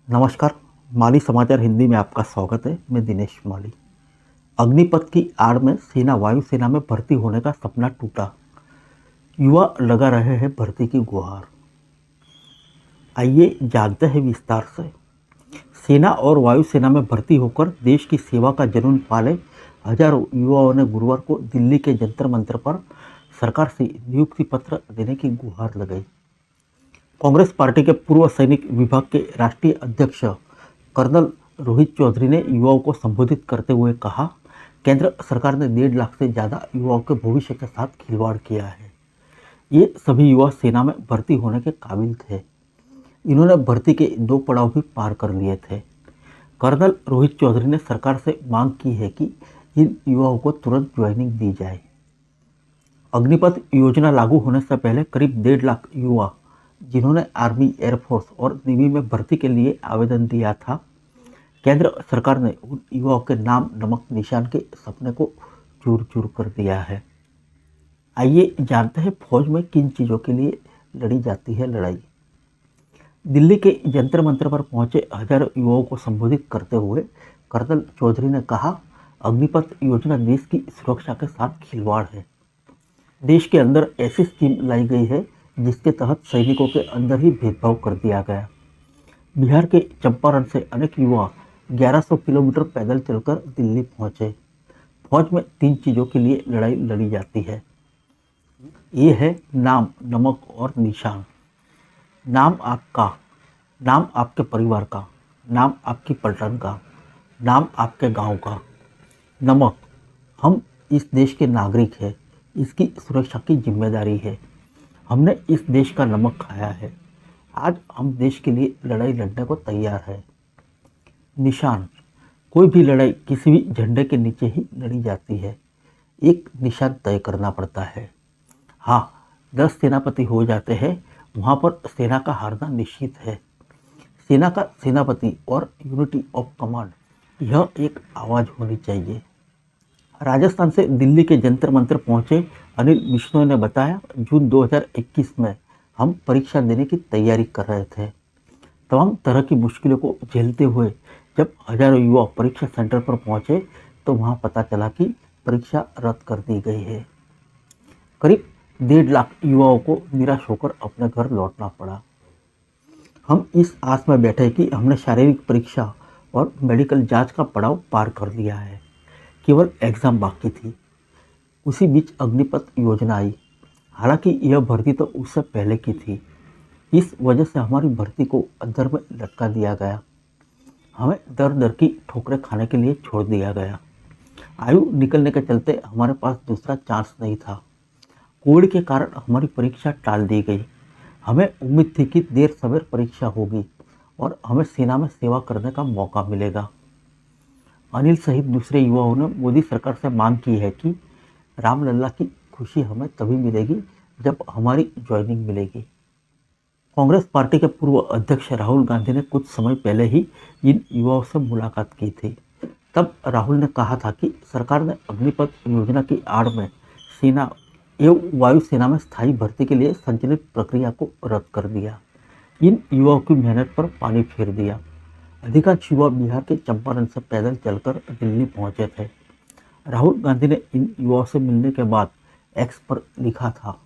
नमस्कार। माली समाचार हिंदी में आपका स्वागत है। मैं दिनेश माली। अग्निपथ की आड़ में सेना वायुसेना में भर्ती होने का सपना टूटा, युवा लगा रहे हैं भर्ती की गुहार। आइए जानते हैं विस्तार से। सेना और वायुसेना में भर्ती होकर देश की सेवा का जुनून पाले हजारों युवाओं ने गुरुवार को दिल्ली के जंतर मंतर पर सरकार से नियुक्ति पत्र देने की गुहार लगाई। कांग्रेस पार्टी के पूर्व सैनिक विभाग के राष्ट्रीय अध्यक्ष कर्नल रोहित चौधरी ने युवाओं को संबोधित करते हुए कहा, केंद्र सरकार ने 1.5 लाख से ज़्यादा युवाओं के भविष्य के साथ खिलवाड़ किया है। ये सभी युवा सेना में भर्ती होने के काबिल थे। इन्होंने भर्ती के 2 पड़ाव भी पार कर लिए थे। कर्नल रोहित चौधरी ने सरकार से मांग की है कि इन युवाओं को तुरंत ज्वाइनिंग दी जाए। अग्निपथ योजना लागू होने से पहले करीब 1.5 लाख युवा जिन्होंने आर्मी, एयरफोर्स और नेवी में भर्ती के लिए आवेदन दिया था, केंद्र सरकार ने उन युवाओं के नाम नमक निशान के सपने को चूर चूर कर दिया है। आइए जानते हैं फौज में किन चीज़ों के लिए लड़ी जाती है लड़ाई। दिल्ली के जंतर मंतर पर पहुंचे हजारों युवाओं को संबोधित करते हुए कर्नल चौधरी ने कहा, अग्निपथ योजना देश की सुरक्षा के साथ खिलवाड़ है। देश के अंदर ऐसी स्कीम लाई गई है जिसके तहत सैनिकों के अंदर ही भेदभाव कर दिया गया। बिहार के चंपारण से अनेक युवा 1100 किलोमीटर पैदल चलकर दिल्ली पहुंचे। फौज में 3 चीज़ों के लिए लड़ाई लड़ी जाती है। ये है नाम, नमक और निशान। नाम आपका, नाम आपके परिवार का, नाम आपकी पलटन का, नाम आपके गांव का। नमक, हम इस देश के नागरिक हैं, इसकी सुरक्षा की जिम्मेदारी है। हमने इस देश का नमक खाया है, आज हम देश के लिए लड़ाई लड़ने को तैयार है। निशान, कोई भी लड़ाई किसी भी झंडे के नीचे ही लड़ी जाती है। एक निशान तय करना पड़ता है। हाँ, 10 सेनापति हो जाते हैं, वहाँ पर सेना का हारना निश्चित है। सेना का सेनापति और यूनिटी ऑफ कमांड, यह एक आवाज़ होनी चाहिए। राजस्थान से दिल्ली के जंतर मंतर पहुंचे अनिल बिश्नोई ने बताया, जून 2021 में हम परीक्षा देने की तैयारी कर रहे थे। तमाम तरह की मुश्किलों को झेलते हुए जब हजारों युवा परीक्षा सेंटर पर पहुंचे तो वहां पता चला कि परीक्षा रद्द कर दी गई है। करीब 1.5 लाख युवाओं को निराश होकर अपने घर लौटना पड़ा। हम इस आस में बैठे कि हमने शारीरिक परीक्षा और मेडिकल जांच का पड़ाव पार कर लिया है, केवल एग्ज़ाम बाकी थी। उसी बीच अग्निपथ योजना आई। हालांकि यह भर्ती तो उससे पहले की थी। इस वजह से हमारी भर्ती को अंदर में लटका दिया गया। हमें दर दर की ठोकरें खाने के लिए छोड़ दिया गया। आयु निकलने के चलते हमारे पास दूसरा चांस नहीं था। कोविड के कारण हमारी परीक्षा टाल दी गई। हमें उम्मीद थी कि देर सवेर परीक्षा होगी और हमें सेना में सेवा करने का मौका मिलेगा। अनिल सहित दूसरे युवाओं ने मोदी सरकार से मांग की है कि रामलला की खुशी हमें तभी मिलेगी जब हमारी ज्वाइनिंग मिलेगी। कांग्रेस पार्टी के पूर्व अध्यक्ष राहुल गांधी ने कुछ समय पहले ही इन युवाओं से मुलाकात की थी। तब राहुल ने कहा था कि सरकार ने अग्निपथ योजना की आड़ में सेना एवं वायुसेना में स्थायी भर्ती के लिए संचालित प्रक्रिया को रद्द कर दिया। इन युवाओं की मेहनत पर पानी फेर दिया। अधिकांश युवा बिहार के चंपारण से पैदल चलकर दिल्ली पहुंचे थे। राहुल गांधी ने इन युवाओं से मिलने के बाद एक्स पर लिखा था,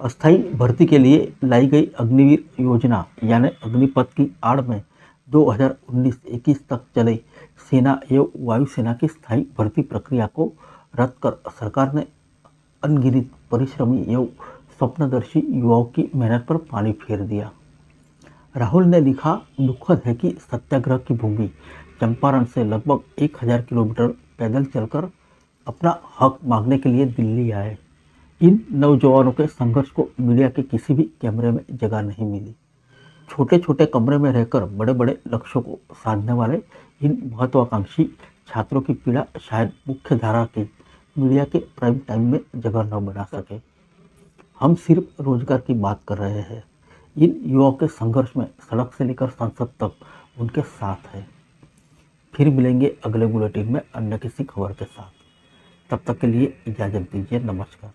अस्थायी भर्ती के लिए लाई गई अग्निवीर योजना यानी अग्निपथ की आड़ में 2019-21 तक चले सेना एवं वायुसेना की स्थायी भर्ती प्रक्रिया को रद्द कर सरकार ने अनगिनत परिश्रमी एवं स्वप्नदर्शी युवाओं की मेहनत पर पानी फेर दिया। राहुल ने लिखा, दुखद है कि सत्याग्रह की भूमि चंपारण से लगभग 1000 किलोमीटर पैदल चलकर अपना हक मांगने के लिए दिल्ली आए। इन नौजवानों के संघर्ष को मीडिया के किसी भी कैमरे में जगह नहीं मिली। छोटे छोटे कमरे में रहकर बड़े बड़े लक्ष्यों को साधने वाले इन महत्वाकांक्षी छात्रों की पीड़ा शायद मुख्य धारा की मीडिया के प्राइम टाइम में जगह न बना सके। हम सिर्फ रोजगार की बात कर रहे हैं। इन युवाओं के संघर्ष में सड़क से लेकर संसद तक उनके साथ है। फिर मिलेंगे अगले बुलेटिन में अन्य किसी खबर के साथ। तब तक के लिए इजाज़त दीजिए। नमस्कार।